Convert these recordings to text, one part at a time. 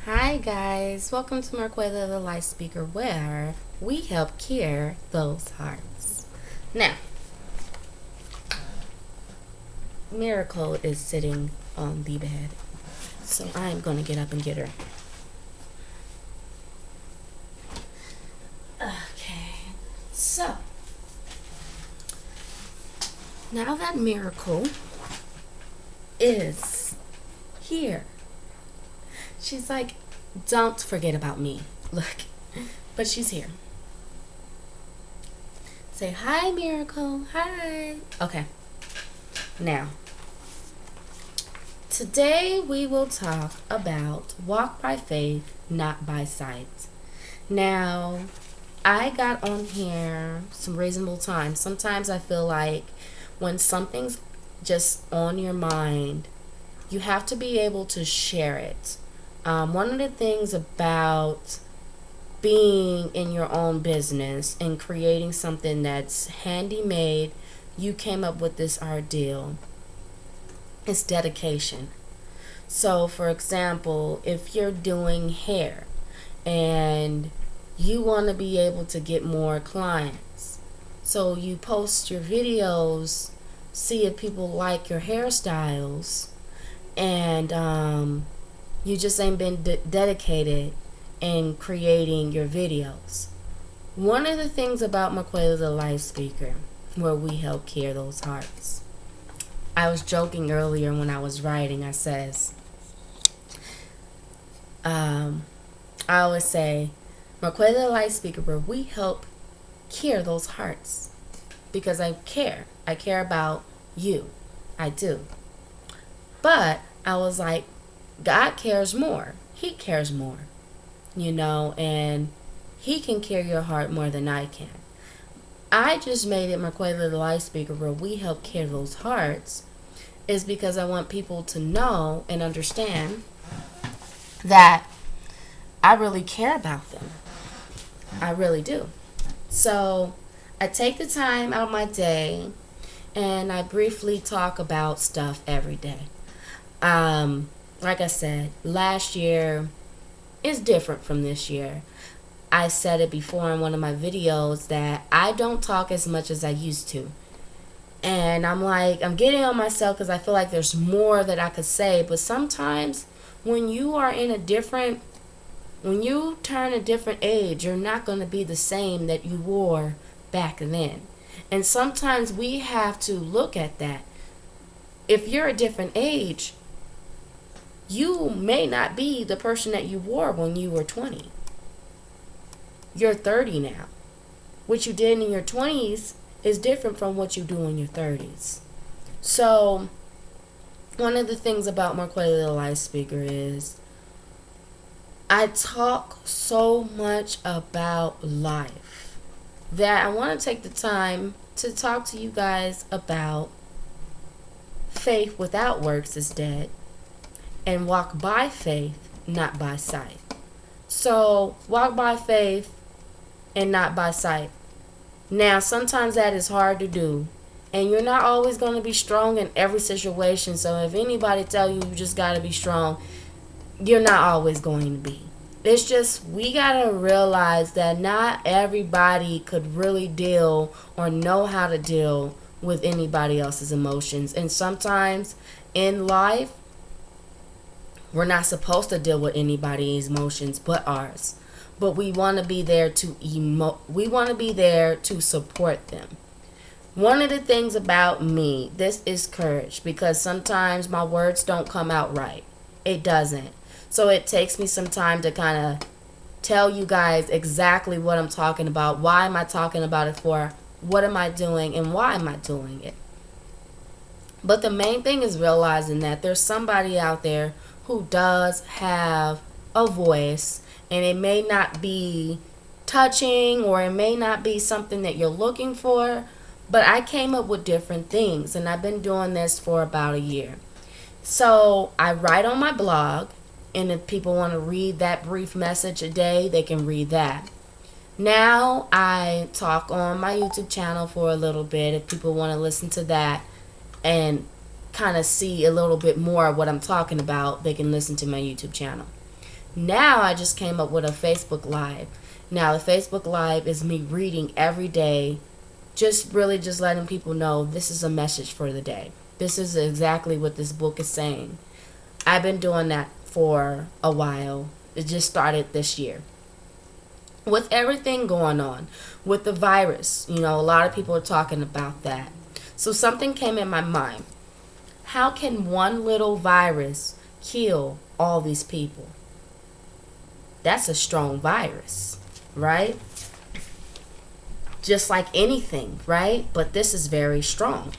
Hi guys, welcome to Marquela the Light Speaker, where we help cure those hearts. Now, Miracle is sitting on the bed, so I'm going to get up and get her. Okay, so now that Miracle is here, she's like, don't forget about me. Look, but she's here. Say hi, Miracle. Hi. Okay. Now, today we will talk about walk by faith, not by sight. Now, I got on here some reasonable time. Sometimes I feel like when something's just on your mind, you have to be able to share it. One of the things about being in your own business and creating something that's handy made, you came up with this ideal. It's dedication. So, for example, if you're doing hair and you want to be able to get more clients, so you post your videos, see if people like your hairstyles, and you just ain't been dedicated in creating your videos. One of the things about Marquela the Life Speaker, where we help cure those hearts. I was joking earlier when I was writing. I says, I always say, Marquela the Life Speaker, where we help cure those hearts, because I care. I care about you. I do. But I was like, God cares more. He cares more, and He can cure your heart more than I can. I just made it Marquela the Life Speaker, where we help cure those hearts, is because I want people to know and understand that I really care about them. I really do. So I take the time out of my day and I briefly talk about stuff every day. Like I said, last year is different from this year. I said it before in one of my videos that I don't talk as much as I used to. And I'm getting on myself because I feel like there's more that I could say. But sometimes when you turn a different age, you're not going to be the same that you were back then. And sometimes we have to look at that. If you're a different age, you may not be the person that you were when you were 20. You're 30 now. What you did in your 20s is different from what you do in your 30s. So, one of the things about Marquela the Life Speaker is I talk so much about life that I want to take the time to talk to you guys about faith without works is dead, and walk by faith, not by sight. So, walk by faith and not by sight. Now, sometimes that is hard to do, and you're not always going to be strong in every situation. So if anybody tell you just got to be strong, you're not always going to be. It's just we got to realize that not everybody could really deal or know how to deal with anybody else's emotions. And sometimes in life, we're not supposed to deal with anybody's emotions but ours. But we want to be there we want to be there to support them. One of the things about me, this is courage, because sometimes my words don't come out right. It doesn't. So it takes me some time to kind of tell you guys exactly what I'm talking about. Why am I talking about it for? What am I doing and why am I doing it? But the main thing is realizing that there's somebody out there who does have a voice, and it may not be touching or it may not be something that you're looking for, but I came up with different things, and I've been doing this for about a year. So I write on my blog, and if people want to read that brief message a day, they can read that. Now I talk on my YouTube channel for a little bit. If people want to listen to that and kind of see a little bit more of what I'm talking about, they can listen to my YouTube channel. Now I just came up with a Facebook Live. Now the Facebook Live is me reading every day, just really just letting people know this is a message for the day. This is exactly what this book is saying. I've been doing that for a while. It just started this year. With everything going on, with the virus, a lot of people are talking about that. So something came in my mind. How can one little virus kill all these people? That's a strong virus, right? Just like anything, right? But this is very strong.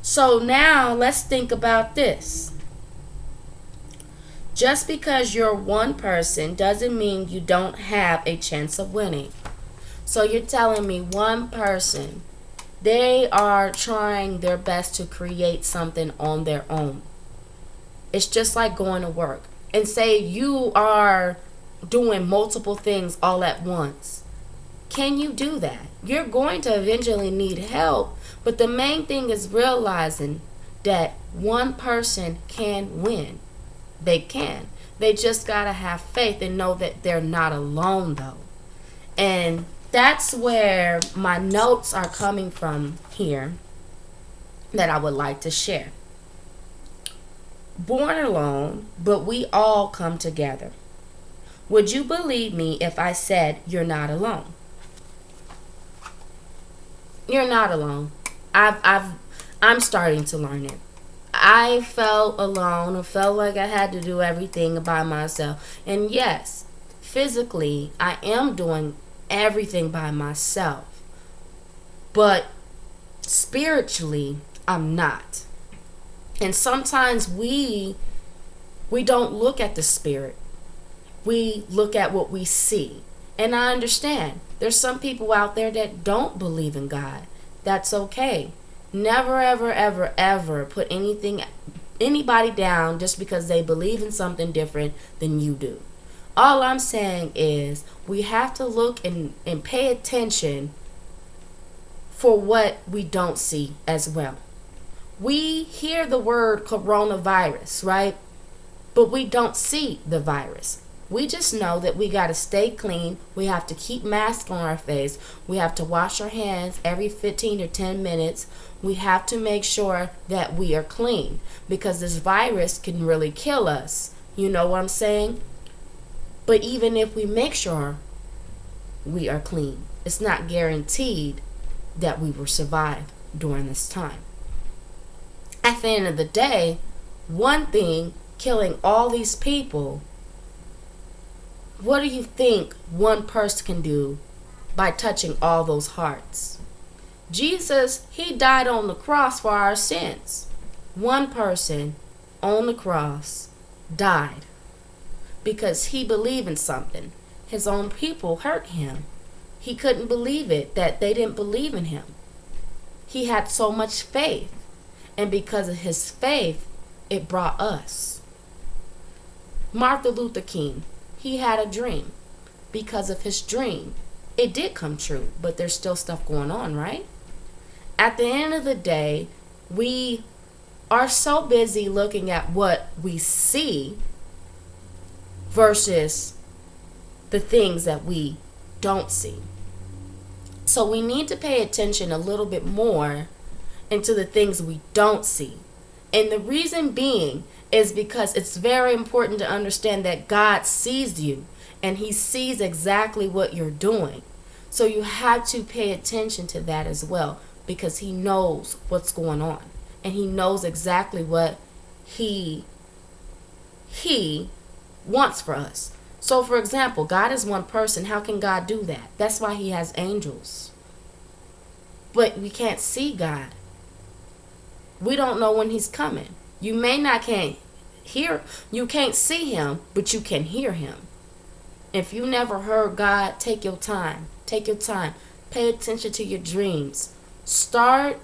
So now let's think about this. Just because you're one person doesn't mean you don't have a chance of winning. So you're telling me one person, they are trying their best to create something on their own. It's just like going to work. And say you are doing multiple things all at once. Can you do that? You're going to eventually need help. But the main thing is realizing that one person can win. They can. They just got to have faith and know that they're not alone, though. And that's where my notes are coming from here that I would like to share. Born alone, but we all come together. Would you believe me if I said you're not alone? You're not alone. I'm starting to learn it. I felt alone. I felt like I had to do everything by myself. And yes, physically, I am doing everything by myself. But spiritually, I'm not. And sometimes we don't look at the spirit. We look at what we see. And I understand. There's some people out there that don't believe in God. That's okay. Never, ever, ever, ever put anybody down just because they believe in something different than you do. All I'm saying is we have to look and pay attention for what we don't see as well. We hear the word coronavirus, right? But we don't see the virus. We just know that we got to stay clean. We have to keep masks on our face. We have to wash our hands every 15 or 10 minutes. We have to make sure that we are clean because this virus can really kill us. You know what I'm saying? But even if we make sure we are clean, it's not guaranteed that we will survive during this time. At the end of the day, one thing killing all these people, what do you think one person can do by touching all those hearts? Jesus, he died on the cross for our sins. One person on the cross died because he believed in something. His own people hurt him. He couldn't believe it, that they didn't believe in him. He had so much faith. And because of his faith, it brought us. Martin Luther King, he had a dream. Because of his dream, it did come true, but there's still stuff going on, right? At the end of the day, we are so busy looking at what we see versus the things that we don't see. So we need to pay attention a little bit more into the things we don't see. And the reason being is because it's very important to understand that God sees you and he sees exactly what you're doing. So you have to pay attention to that as well because he knows what's going on and he knows exactly what he wants for us. So for example, God is one person. How can God do that? That's why he has angels. But we can't see God. We don't know when he's coming. You can't see him, but you can hear him. If you never heard God, take your time. Take your time. Pay attention to your dreams. Start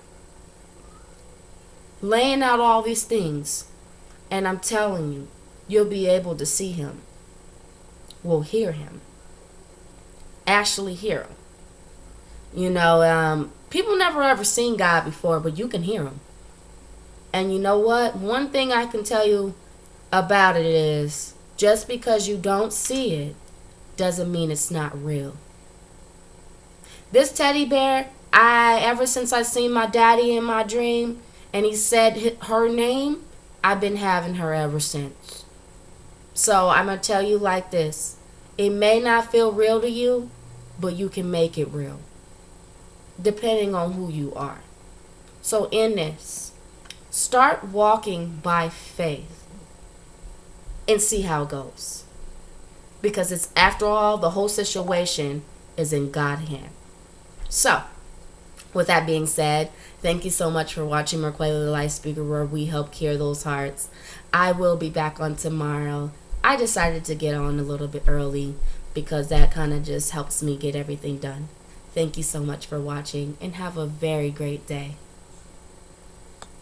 laying out all these things. And I'm telling you, you'll be able to see him. Well, hear him. Actually hear him. People never ever seen God before, but you can hear him. And you know what? One thing I can tell you about it is Just because you don't see it doesn't mean it's not real. This teddy bear, ever since I seen my daddy in my dream and he said her name, I've been having her ever since. So I'm going to tell you like this. It may not feel real to you, but you can make it real, depending on who you are. So in this, start walking by faith and see how it goes. Because it's, after all, the whole situation is in God's hand. So, with that being said, thank you so much for watching Merquela the Life Speaker, where we help cure those hearts. I will be back on tomorrow. I decided to get on a little bit early because that kind of just helps me get everything done. Thank you so much for watching and have a very great day.